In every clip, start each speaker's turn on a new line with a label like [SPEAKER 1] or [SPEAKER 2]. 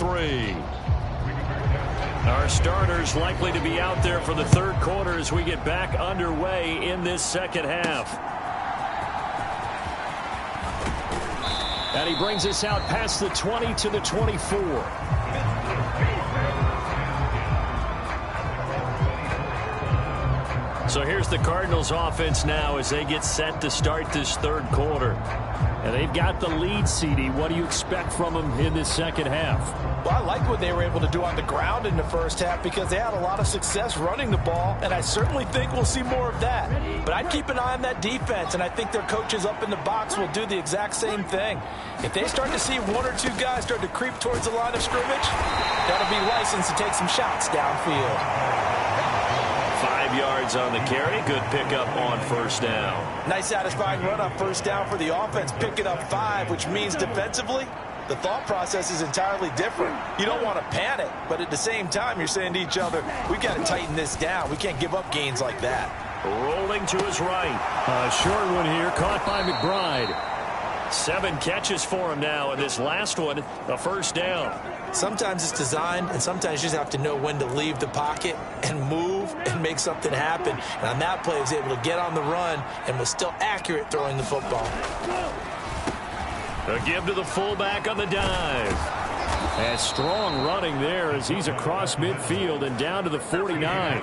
[SPEAKER 1] 3. Our starters likely to be out there for the third quarter as we get back underway in this second half. And he brings us out past the 20 to the 24. So here's the Cardinals offense now as they get set to start this third quarter. And they've got the lead, CD. What do you expect from them in this second half?
[SPEAKER 2] Well, I like what they were able to do on the ground in the first half because they had a lot of success running the ball, and I certainly think we'll see more of that. But I'd keep an eye on that defense, and I think their coaches up in the box will do the exact same thing. If they start to see one or two guys start to creep towards the line of scrimmage, that'll be licensed to take some shots downfield.
[SPEAKER 1] 5 yards on the carry. Good pickup on first down.
[SPEAKER 2] Nice satisfying run on first down for the offense, picking up 5, which means defensively, the thought process is entirely different. You don't want to panic, but at the same time, you're saying to each other, we've got to tighten this down. We can't give up gains like that.
[SPEAKER 1] Rolling to his right. A short one here, caught by McBride. 7 catches for him now, and this last one, a first down.
[SPEAKER 2] Sometimes it's designed, and sometimes you just have to know when to leave the pocket and move and make something happen. And on that play, he was able to get on the run and was still accurate throwing the football.
[SPEAKER 1] A give to the fullback on the dive. And strong running there as he's across midfield and down to the 49.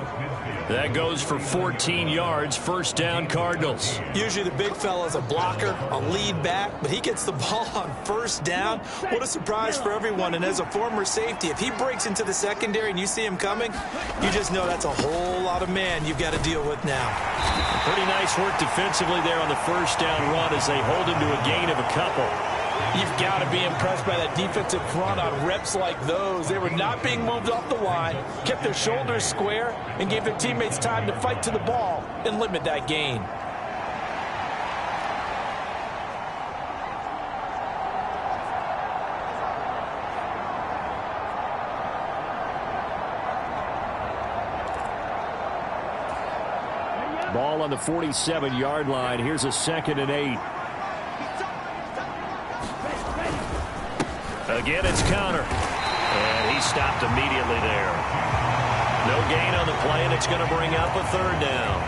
[SPEAKER 1] That goes for 14 yards, first down Cardinals.
[SPEAKER 2] Usually the big fella's a blocker, a lead back, but he gets the ball on first down. What a surprise for everyone. And as a former safety, if he breaks into the secondary and you see him coming, you just know that's a whole lot of man you've got to deal with now.
[SPEAKER 1] Pretty nice work defensively there on the first down run as they hold him to a gain of a couple.
[SPEAKER 2] You've got to be impressed by that defensive front on reps like those. They were not being moved off the line, kept their shoulders square, and gave their teammates time to fight to the ball and limit that gain.
[SPEAKER 1] Ball on the 47-yard line. Here's a 2nd and 8. Again, it's Connor. And he stopped immediately there. No gain on the play, and it's going to bring up a third down.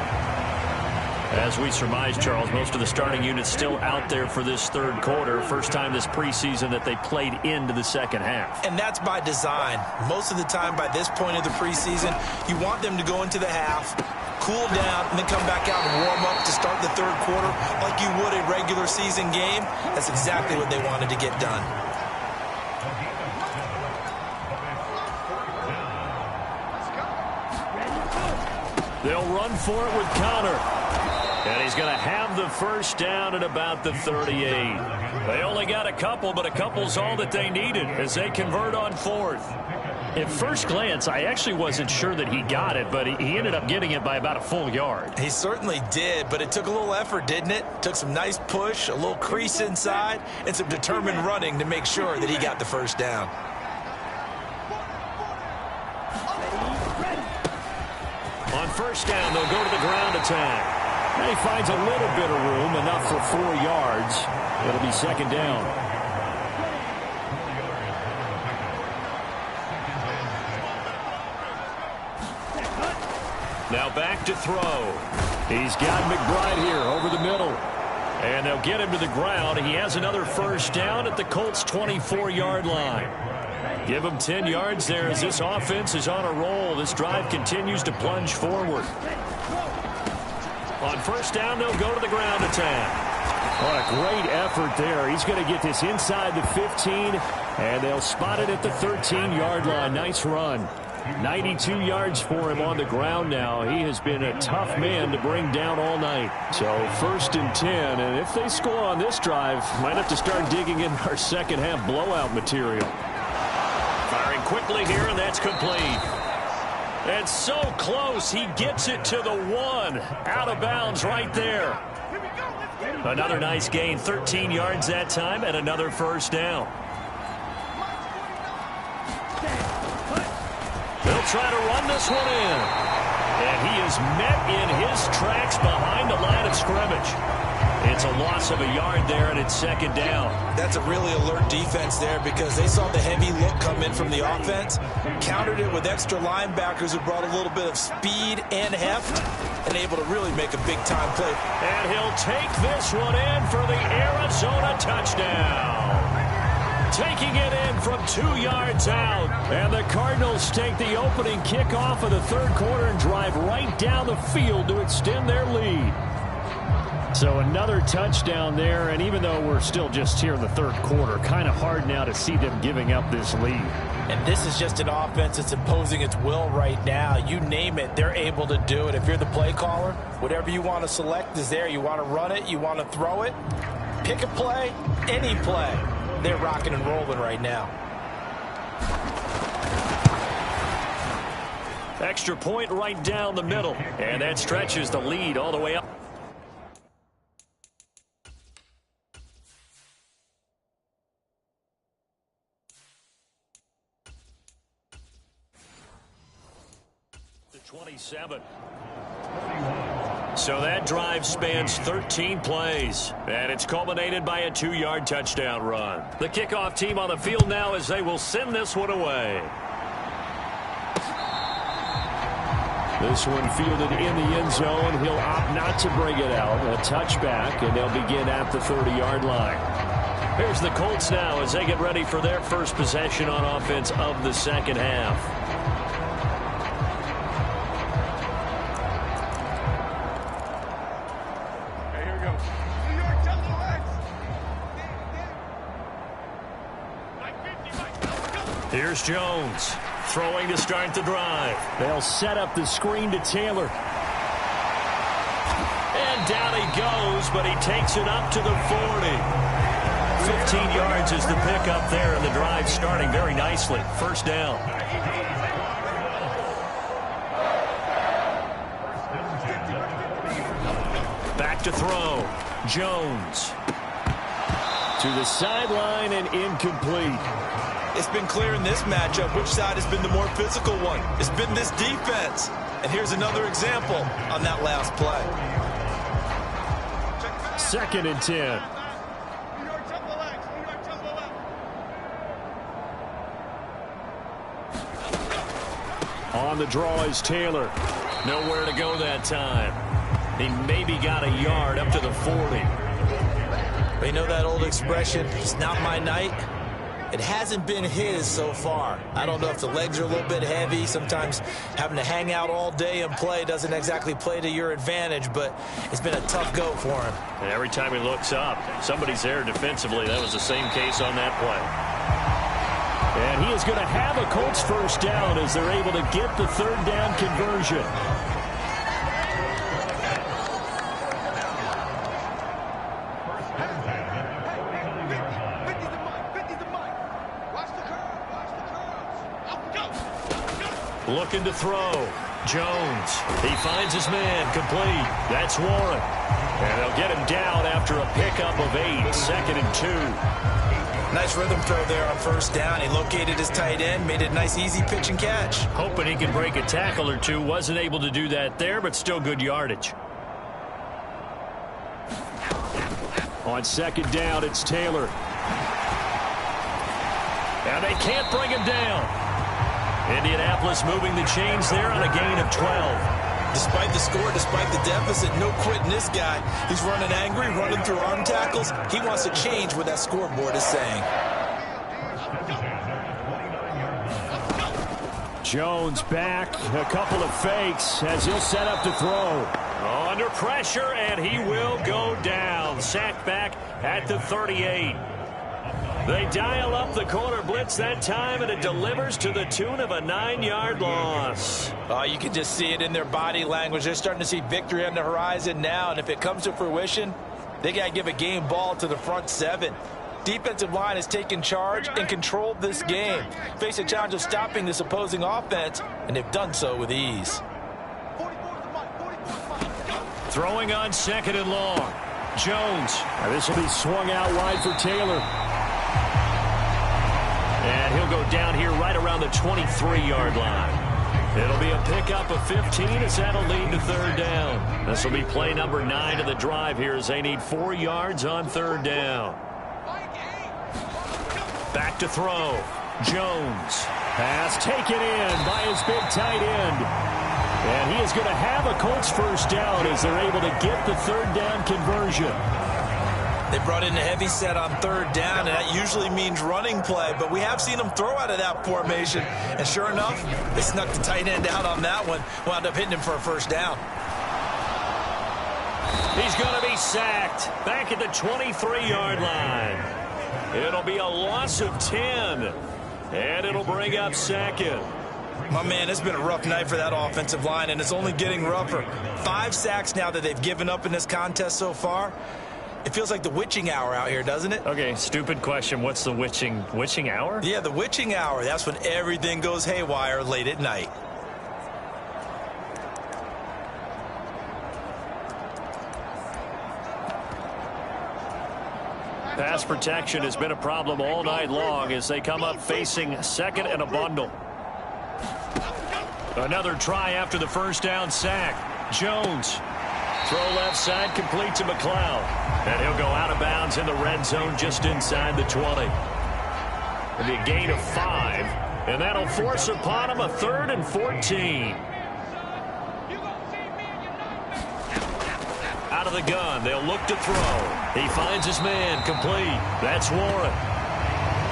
[SPEAKER 1] As we surmise, Charles, most of the starting units still out there for this third quarter. First time this preseason that they played into the second half.
[SPEAKER 2] And that's by design. Most of the time by this point of the preseason, you want them to go into the half, cool down, and then come back out and warm up to start the third quarter like you would a regular season game. That's exactly what they wanted to get done.
[SPEAKER 1] They'll run for it with Connor. And he's going to have the first down at about the 38. They only got a couple, but a couple's all that they needed as they convert on 4th. At first glance, I actually wasn't sure that he got it, but he ended up getting it by about a full yard.
[SPEAKER 2] He certainly did, but it took a little effort, didn't it? Took some nice push, a little crease inside, and some determined running to make sure that he got the first down.
[SPEAKER 1] On first down, they'll go to the ground attack. And he finds a little bit of room, enough for 4 yards. It'll be 2nd down. Now back to throw. He's got McBride here over the middle. And they'll get him to the ground. He has another first down at the Colts' 24-yard line. Give him 10 yards there as this offense is on a roll. This drive continues to plunge forward. On first down, they'll go to the ground attack. What a great effort there. He's going to get this inside the 15, and they'll spot it at the 13-yard line. Nice run. 92 yards for him on the ground now. He has been a tough man to bring down all night. So 1st and 10, and if they score on this drive, might have to start digging in our second half blowout material. Firing quickly here, and that's complete. And so close, he gets it to the 1. Out of bounds right there. Another nice gain, 13 yards that time, and another first down. They'll try to run this one in. And he is met in his tracks behind the line of scrimmage. It's a loss of a yard there, and it's second down.
[SPEAKER 2] That's a really alert defense there because they saw the heavy look come in from the offense, countered it with extra linebackers who brought a little bit of speed and heft, and able to really make a big-time play.
[SPEAKER 1] And he'll take this one in for the Arizona touchdown. Taking it in from 2 yards out. And the Cardinals take the opening kickoff of the third quarter and drive right down the field to extend their lead. So another touchdown there, and even though we're still just here in the third quarter, kind of hard now to see them giving up this lead.
[SPEAKER 2] And this is just an offense that's imposing its will right now. You name it, they're able to do it. If you're the play caller, whatever you want to select is there. You want to run it, you want to throw it, pick a play, any play. They're rocking and rolling right now.
[SPEAKER 1] Extra point right down the middle, and that stretches the lead all the way up. To 27. So that drive spans 13 plays, and it's culminated by a 2-yard touchdown run. The kickoff team on the field now as they will send this one away. This one fielded in the end zone. He'll opt not to bring it out. A touchback, and they'll begin at the 30-yard line. Here's the Colts now as they get ready for their first possession on offense of the second half. Here's Jones, throwing to start the drive. They'll set up the screen to Taylor. And down he goes, but he takes it up to the 40. 15 yards is the pickup there, and the drive starting very nicely. First down. Back to throw. Jones. To the sideline and incomplete.
[SPEAKER 2] It's been clear in this matchup which side has been the more physical one. It's been this defense. And here's another example on that last play.
[SPEAKER 1] Second and 10. On the draw is Taylor. Nowhere to go that time. He maybe got a yard up to the 40.
[SPEAKER 2] But you know that old expression, it's not my night? It hasn't been his so far. I don't know if the legs are a little bit heavy. Sometimes having to hang out all day and play doesn't exactly play to your advantage, but it's been a tough go for him.
[SPEAKER 1] And every time he looks up, somebody's there defensively. That was the same case on that play. And he is going to have a Colts first down as they're able to get the third down conversion. Looking to throw. Jones. He finds his man. Complete. That's Warren. And they'll get him down after a pickup of 8. Second and 2.
[SPEAKER 2] Nice rhythm throw there on first down. He located his tight end, made it a nice easy pitch and catch.
[SPEAKER 1] Hoping he can break a tackle or two. Wasn't able to do that there, but still good yardage. On second down, it's Taylor. And they can't bring him down. Indianapolis moving the chains there on a gain of 12.
[SPEAKER 2] Despite the score, despite the deficit, no quitting this guy. He's running angry, running through arm tackles. He wants to change what that scoreboard is saying.
[SPEAKER 1] Jones back, a couple of fakes as he'll set up to throw. Under pressure, and he will go down. Sacked back at the 38. They dial up the corner blitz that time, and it delivers to the tune of a 9-yard loss.
[SPEAKER 2] You can just see it in their body language. They're starting to see victory on the horizon now, and if it comes to fruition, they got to give a game ball to the front 7. Defensive line has taken charge and controlled this game. Face a challenge of stopping this opposing offense, and they've done so with ease.
[SPEAKER 1] Throwing on second and long. Jones. This will be swung out wide for Taylor. And he'll go down here right around the 23-yard line. It'll be a pickup of 15 as that'll lead to third down. This will be play number 9 of the drive here as they need 4 yards on third down. Back to throw. Jones. Pass taken in by his big tight end. And he is going to have a Colts first down as they're able to get the third down conversion.
[SPEAKER 2] They brought in a heavy set on third down, and that usually means running play. But we have seen them throw out of that formation. And sure enough, they snuck the tight end out on that one. Wound up hitting him for a first down.
[SPEAKER 1] He's going to be sacked back at the 23-yard line. It'll be a loss of 10. And it'll bring up second.
[SPEAKER 2] My man, it's been a rough night for that offensive line, and it's only getting rougher. 5 sacks now that they've given up in this contest so far. It feels like the witching hour out here, doesn't it?
[SPEAKER 1] Okay, stupid question. What's the witching hour?
[SPEAKER 2] Yeah, the witching hour. That's when everything goes haywire late at night.
[SPEAKER 1] Pass protection has been a problem all night long as they come up facing second and a bundle. Another try after the first down sack. Jones. Throw left side, complete to McLeod. And he'll go out of bounds in the red zone just inside the 20. It'll be a gain of 5. And that'll force upon him a 3rd and 14. Out of the gun, they'll look to throw. He finds his man, complete. That's Warren.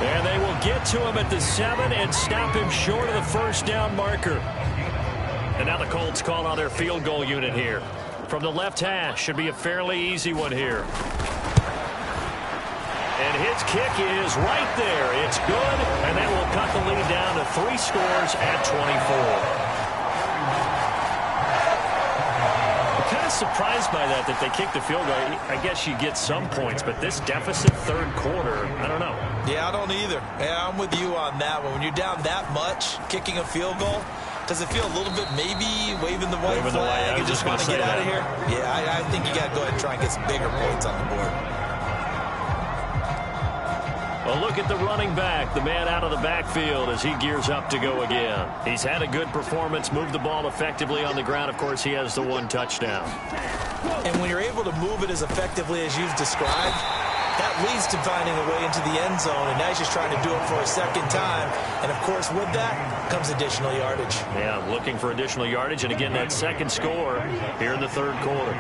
[SPEAKER 1] And they will get to him at the 7 and stop him short of the first down marker. And now the Colts call on their field goal unit here. From the left hash, should be a fairly easy one here. And his kick is right there. It's good, and that will cut the lead down to 3 scores at 24. Kind of surprised by that they kicked the field goal. I guess you get some points, but this deficit third quarter, I don't know.
[SPEAKER 2] Yeah, I don't either. Yeah, I'm with you on that one. When you're down that much, kicking a field goal, does it feel a little bit maybe waving the white flag and just want to get out of here? Yeah, I think you got to go ahead and try and get some bigger points on the board.
[SPEAKER 1] Well, look at the running back, the man out of the backfield as he gears up to go again. He's had a good performance, moved the ball effectively on the ground. Of course, he has the 1 touchdown.
[SPEAKER 2] And when you're able to move it as effectively as you've described, that leads to finding a way into the end zone, and now he's just trying to do it for a second time. And, of course, with that comes additional yardage.
[SPEAKER 1] Yeah, looking for additional yardage, and again, that second score here in the third quarter.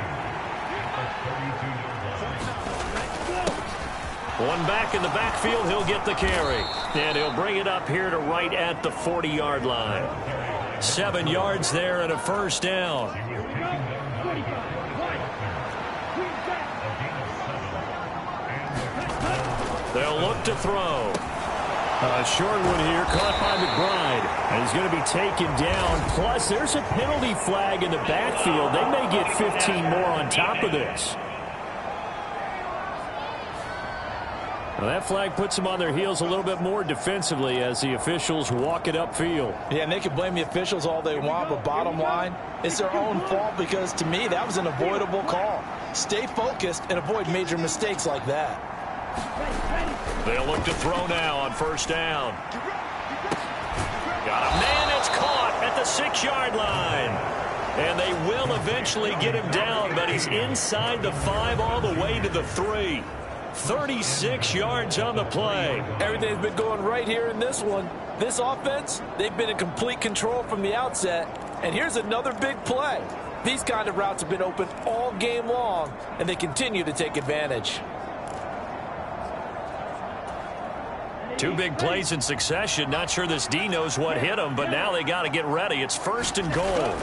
[SPEAKER 1] One back in the backfield, he'll get the carry. And he'll bring it up here to right at the 40-yard line. 7 yards there and a first down. They'll look to throw. A short one here, caught by McBride. And he's going to be taken down. Plus, there's a penalty flag in the backfield. They may get 15 more on top of this. Well, that flag puts them on their heels a little bit more defensively as the officials walk it upfield.
[SPEAKER 2] Yeah, and they can blame the officials all they want, but bottom line, it's their own fault because, to me, that was an avoidable call. Stay focused and avoid major mistakes like that.
[SPEAKER 1] They'll look to throw now on first down. Got a man, it's caught at the 6-yard line. And they will eventually get him down, but he's inside the 5 all the way to the 3. 36 yards on the play.
[SPEAKER 2] Everything's been going right here in this one. This offense, they've been in complete control from the outset. And here's another big play. These kind of routes have been open all game long, and they continue to take advantage.
[SPEAKER 1] 2 big plays in succession. Not sure this D knows what hit him, but now they got to get ready. It's 1st and goal.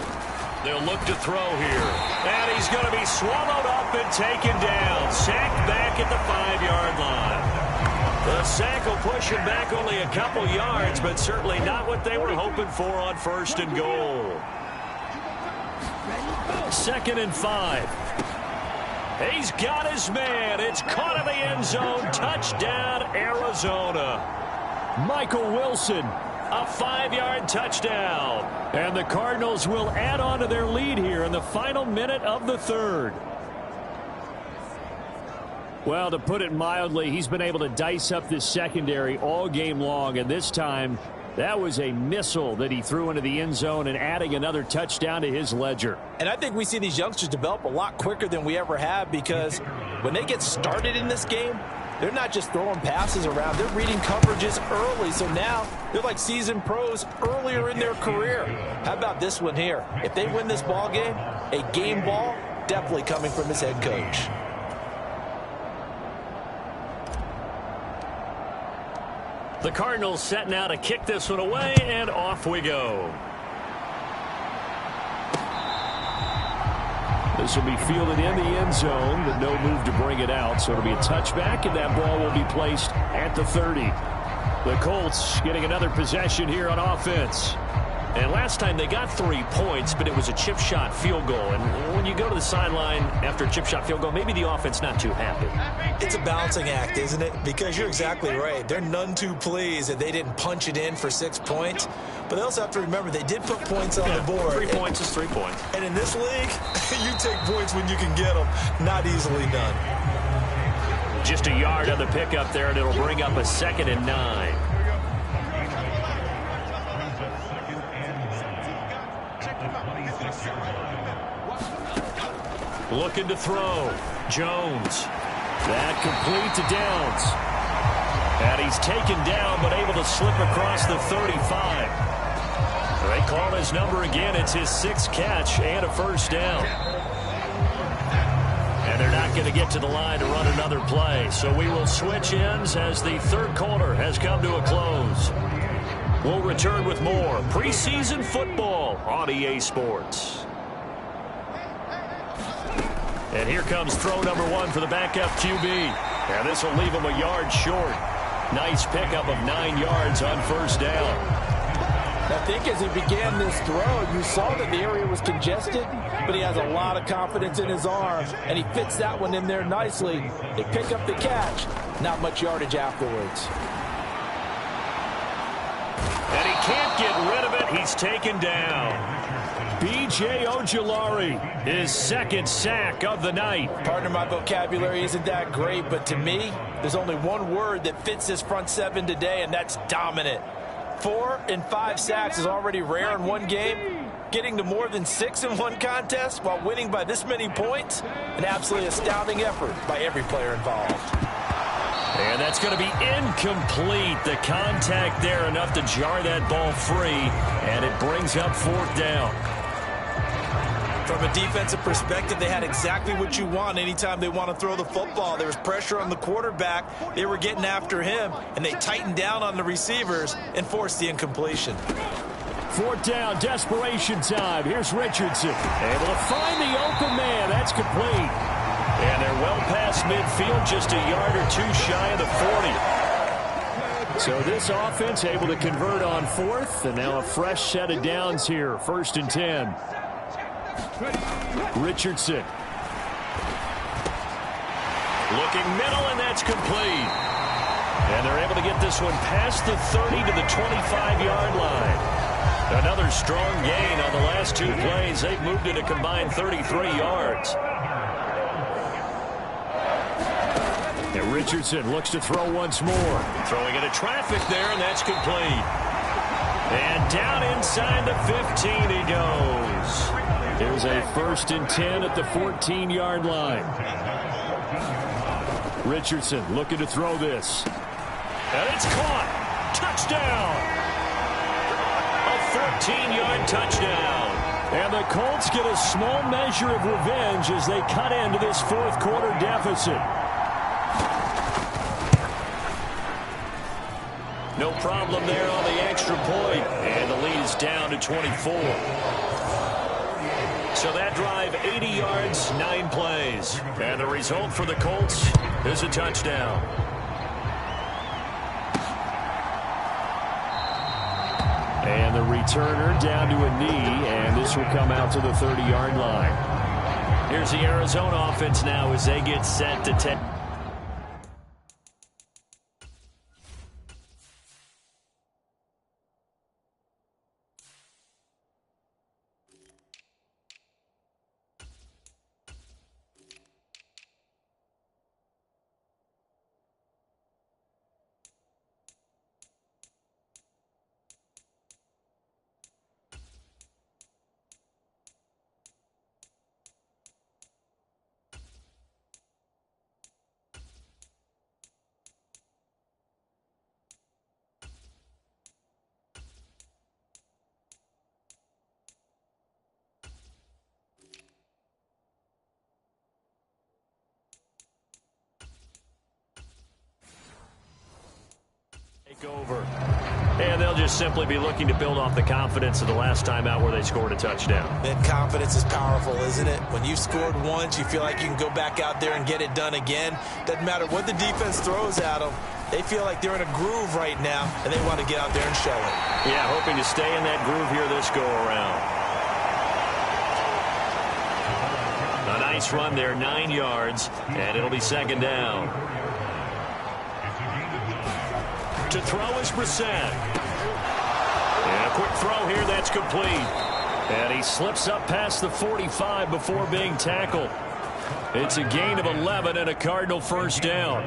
[SPEAKER 1] They'll look to throw here. And he's going to be swallowed up and taken down. Sacked back at the 5-yard line. The sack will push him back only a couple yards, but certainly not what they were hoping for on 1st and goal. 2nd and 5. He's got his man. It's caught in the end zone. Touchdown, Arizona. Michael Wilson. A 5-yard touchdown. And the Cardinals will add on to their lead here in the final minute of the 3rd. Well, to put it mildly, he's been able to dice up this secondary all game long, and this time That was a missile that he threw into the end zone and adding another touchdown to his ledger.
[SPEAKER 2] And I think we see these youngsters develop a lot quicker than we ever have, because when they get started in this game, they're not just throwing passes around. They're reading coverages early. So now they're like seasoned pros earlier in their career. How about this one here? If they win this ball game, a game ball definitely coming from his head coach.
[SPEAKER 1] The Cardinals set now to kick this one away, and off we go. This will be fielded in the end zone, but no move to bring it out. So it'll be a touchback, and that ball will be placed at the 30. The Colts getting another possession here on offense. And last time they got 3 points, but it was a chip shot field goal. And when you go to the sideline after a chip shot field goal, maybe the offense not too happy.
[SPEAKER 2] It's a balancing act, isn't it? Because you're exactly right. They're none too pleased that they didn't punch it in for 6 points. But they also have to remember they did put points on the board.
[SPEAKER 1] 3 points is 3 points.
[SPEAKER 2] And in this league, you take points when you can get them. Not easily done.
[SPEAKER 1] Just a yard on the pickup there, and it'll bring up a 2nd and 9. Looking to throw. Jones. That complete to Downs. And he's taken down, but able to slip across the 35. They call his number again. It's his 6th catch and a 1st down. And they're not going to get to the line to run another play. So we will switch ends as the 3rd quarter has come to a close. We'll return with more preseason football on EA Sports. And here comes throw number 1 for the backup QB. And this will leave him a yard short. Nice pickup of 9 yards on 1st down.
[SPEAKER 2] I think as he began this throw, you saw that the area was congested, but he has a lot of confidence in his arm, and he fits that one in there nicely. They pick up the catch. Not much yardage afterwards.
[SPEAKER 1] And he can't get rid of it. He's taken down. B.J. Ojulari, his 2nd sack of the night.
[SPEAKER 2] Partner, my vocabulary isn't that great, but to me, there's only one word that fits this front 7 today, and that's dominant. 4 and 5 sacks is already rare in one game. Getting to more than 6 in one contest while winning by this many points, an absolutely astounding effort by every player involved.
[SPEAKER 1] And that's going to be incomplete. The contact there enough to jar that ball free, and it brings up 4th down.
[SPEAKER 2] From a defensive perspective, they had exactly what you want anytime they want to throw the football. There was pressure on the quarterback. They were getting after him, and they tightened down on the receivers and forced the incompletion.
[SPEAKER 1] 4th down, desperation time. Here's Richardson. Able to find the open man. That's complete. And they're well past midfield, just a yard or 2 shy of the 40. So this offense able to convert on 4th, and now a fresh set of downs here. 1st and 10. Richardson. Looking middle, and that's complete. And they're able to get this one past the 30 to the 25-yard line. Another strong gain on the last 2 plays. They've moved it a combined 33 yards. And Richardson looks to throw once more. Throwing into traffic there, and that's complete. And down inside the 15 he goes. There's a 1st and 10 at the 14-yard line. Richardson looking to throw this. And it's caught. Touchdown. A 14-yard touchdown. And the Colts get a small measure of revenge as they cut into this 4th quarter deficit. No problem there on the extra point. And the lead is down to 24. So that drive, 80 yards, 9 plays. And the result for the Colts is a touchdown. And the returner down to a knee, and this will come out to the 30-yard line. Here's the Arizona offense now as they get set to take. Over. And they'll just simply be looking to build off the confidence of the last time out where they scored a touchdown.
[SPEAKER 2] That confidence is powerful, isn't it? When you've scored once, you feel like you can go back out there and get it done again. Doesn't matter what the defense throws at them. They feel like they're in a groove right now, and they want to get out there and show it.
[SPEAKER 1] Yeah, hoping to stay in that groove here this go-around. A nice run there, 9 yards, and it'll be second down. To throw is Brissett. And a quick throw here, that's complete. And he slips up past the 45 before being tackled. It's a gain of 11 and a Cardinal first down.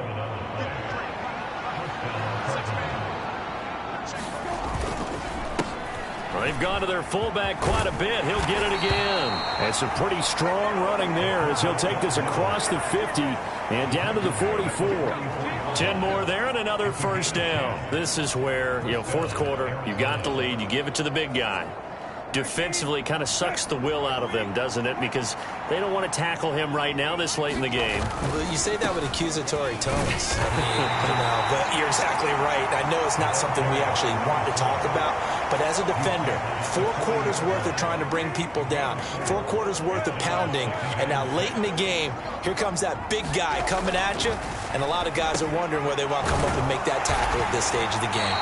[SPEAKER 1] They've gone to their fullback quite a bit. He'll get it again. And some pretty strong running there as he'll take this across the 50 and down to the 44. 10 more there and another first down. This is where, fourth quarter, you got the lead. You give it to the big guy. Defensively kind of sucks the will out of them, doesn't it? Because they don't want to tackle him right now this late in the game.
[SPEAKER 2] Well, you say that with accusatory tones. I mean, but you're exactly right. I know it's not something we actually want to talk about, but as a defender, 4 quarters worth of trying to bring people down, 4 quarters worth of pounding, and now late in the game, here comes that big guy coming at you, and a lot of guys are wondering whether they want to come up and make that tackle at this stage of the game.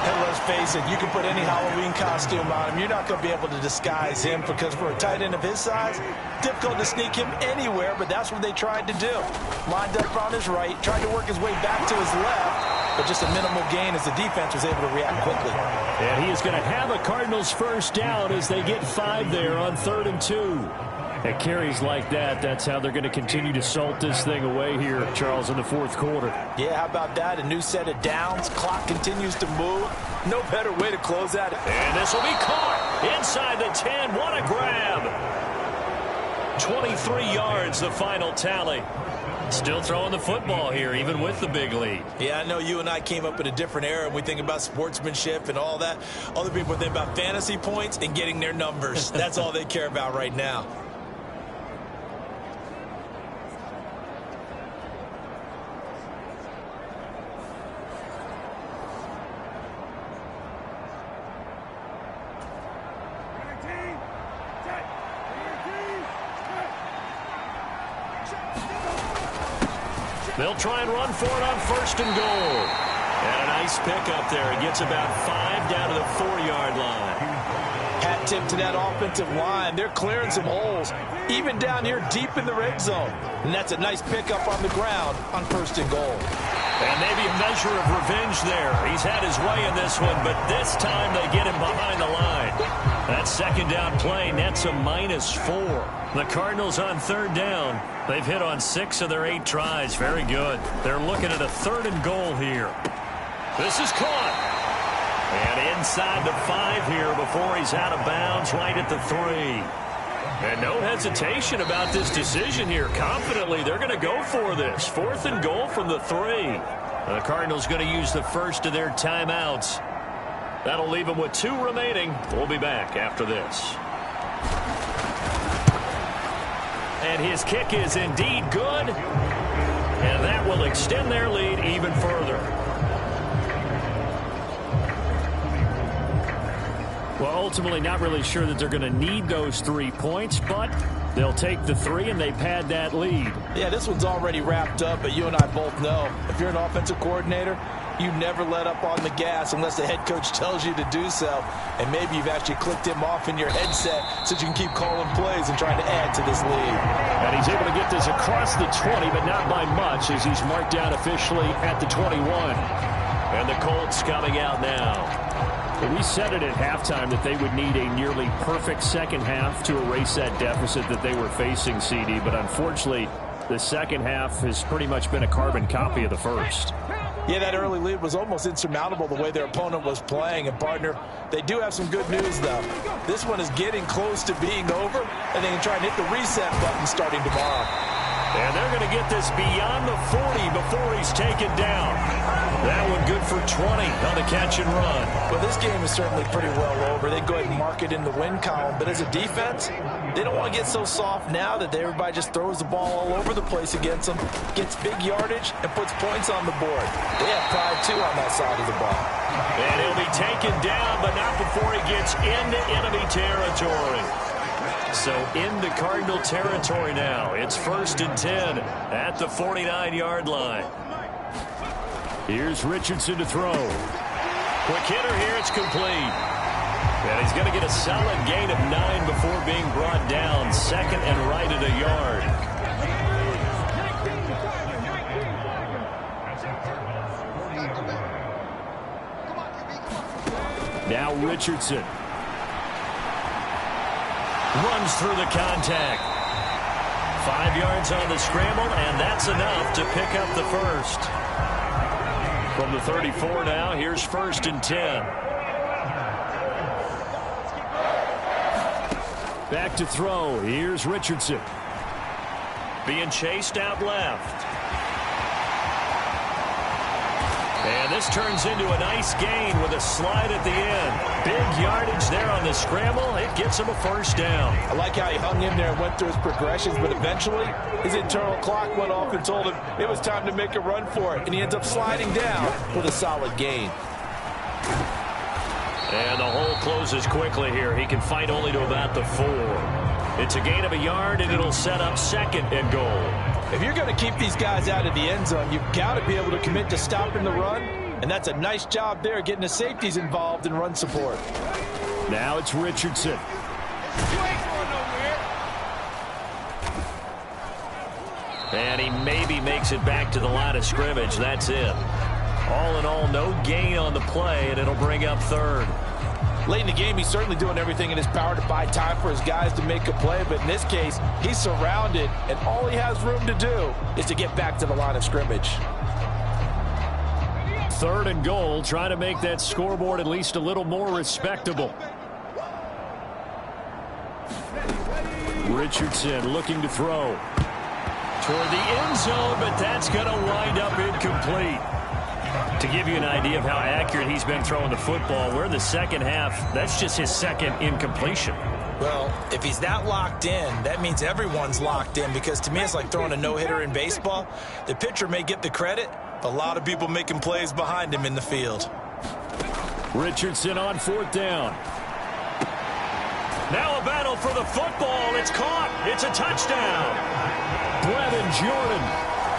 [SPEAKER 2] And let's face it, you can put any Halloween costume on him. You're not going to be able to disguise him because for a tight end of his size, difficult to sneak him anywhere, but that's what they tried to do. Lined up on his right, tried to work his way back to his left, but just a minimal gain as the defense was able to react quickly.
[SPEAKER 1] And he is going to have a Cardinals first down as they get 5 there on 3rd and 2. At carries like that, that's how they're going to continue to salt this thing away here, Charles, in the fourth quarter.
[SPEAKER 2] Yeah, how about that? A new set of downs. Clock continues to move. No better way to close that.
[SPEAKER 1] And this will be caught inside the 10. What a grab. 23 yards, the final tally. Still throwing the football here, even with the big lead.
[SPEAKER 2] Yeah, I know you and I came up in a different era, and we think about sportsmanship and all that. Other people think about fantasy points and getting their numbers. That's all they care about right now.
[SPEAKER 1] They'll try and run for it on 1st and goal. And a nice pickup there. It gets about 5 down to the 4-yard line.
[SPEAKER 2] Hat tip to that offensive line. They're clearing some holes, even down here deep in the red zone. And that's a nice pickup on the ground on 1st and goal.
[SPEAKER 1] And maybe a measure of revenge there. He's had his way in this one, but this time they get him behind the line. That second down play nets a -4. The Cardinals on 3rd down. They've hit on 6 of their 8 tries. Very good. They're looking at a 3rd and goal here. This is caught. And inside the 5 here before he's out of bounds right at the 3. And no hesitation about this decision here. Confidently, they're going to go for this. 4th and goal from the 3. The Cardinals going to use the first of their timeouts. That'll leave them with 2 remaining. We'll be back after this. And his kick is indeed good. And that will extend their lead even further. Well, ultimately, not really sure that they're going to need those 3 points, but they'll take the 3 and they pad that lead.
[SPEAKER 2] Yeah, this one's already wrapped up, but you and I both know if you're an offensive coordinator, you never let up on the gas unless the head coach tells you to do so. And maybe you've actually clicked him off in your headset so you can keep calling plays and trying to add to this lead.
[SPEAKER 1] And he's able to get this across the 20, but not by much as he's marked down officially at the 21. And the Colts coming out now. We said it at halftime that they would need a nearly perfect second half to erase that deficit that they were facing, CD. But unfortunately, the second half has pretty much been a carbon copy of the first.
[SPEAKER 2] Yeah, that early lead was almost insurmountable the way their opponent was playing. And, partner, they do have some good news, though. This one is getting close to being over, and they can try and hit the reset button starting tomorrow.
[SPEAKER 1] And they're going to get this beyond the 40 before he's taken down. That one good for 20 on the catch and run.
[SPEAKER 2] Well, this game is certainly pretty well over. They go ahead and mark it in the win column. But as a defense, they don't want to get so soft now that everybody just throws the ball all over the place against them, gets big yardage, and puts points on the board. They have pride, too, on that side of the ball.
[SPEAKER 1] And he'll be taken down, but not before he gets into enemy territory. So into Cardinal territory now. It's 1st and 10 at the 49-yard line. Here's Richardson to throw. Quick hitter here. It's complete. And he's going to get a solid gain of 9 before being brought down. 2nd and right at a yard. Now Richardson. Runs through the contact. 5 yards on the scramble, and that's enough to pick up the first. From the 34 now, here's 1st and 10. Back to throw. Here's Richardson. Being chased out left. And this turns into a nice gain with a slide at the end. Big yardage there on the scramble. It gets him a first down.
[SPEAKER 2] I like how he hung in there and went through his progressions, but eventually his internal clock went off and told him it was time to make a run for it. And he ends up sliding down with a solid gain.
[SPEAKER 1] And the hole closes quickly here. He can fight only to about the 4. It's a gain of a yard, and it'll set up 2nd and goal.
[SPEAKER 2] If you're going to keep these guys out of the end zone, you've got to be able to commit to stopping the run, and that's a nice job there, getting the safeties involved in run support.
[SPEAKER 1] Now it's Richardson. And he maybe makes it back to the line of scrimmage. That's it. All in all, no gain on the play, and it'll bring up 3rd.
[SPEAKER 2] Late in the game, he's certainly doing everything in his power to buy time for his guys to make a play. But in this case, he's surrounded, and all he has room to do is to get back to the line of scrimmage.
[SPEAKER 1] 3rd and goal, trying to make that scoreboard at least a little more respectable. Richardson looking to throw. Toward the end zone, but that's going to wind up incomplete. To give you an idea of how accurate he's been throwing the football, we're in the 2nd half. That's just his 2nd incompletion.
[SPEAKER 2] Well, if he's that locked in, that means everyone's locked in, because to me it's like throwing a no-hitter in baseball. The pitcher may get the credit, but a lot of people making plays behind him in the field.
[SPEAKER 1] Richardson on 4th down. Now a battle for the football. It's caught. It's a touchdown. Brevin Jordan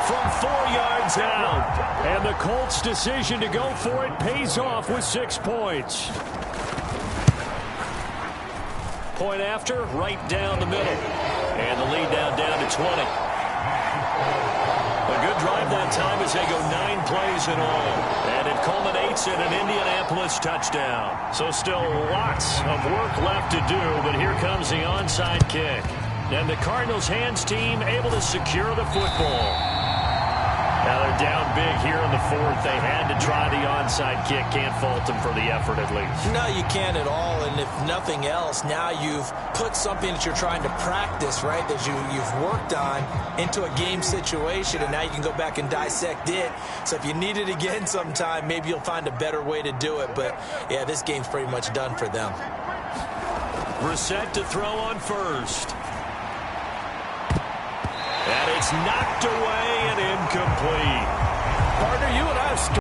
[SPEAKER 1] from 4 yards out. And the Colts' decision to go for it pays off with 6 points. Point after, right down the middle. And the lead down to 20. A good drive that time as they go 9 plays in all. And it culminates in an Indianapolis touchdown. So still lots of work left to do, but here comes the onside kick. And the Cardinals' hands team able to secure the football. Now they're down big here in the 4th. They had to try the onside kick. Can't fault them for the effort at least.
[SPEAKER 2] No, you can't at all. And if nothing else, now you've put something that you're trying to practice, right, that you've worked on into a game situation, and now you can go back and dissect it. So if you need it again sometime, maybe you'll find a better way to do it. But, yeah, this game's pretty much done for them.
[SPEAKER 1] Brissett to throw on 1st. And it's knocked away and incomplete.
[SPEAKER 2] Partner, you and I have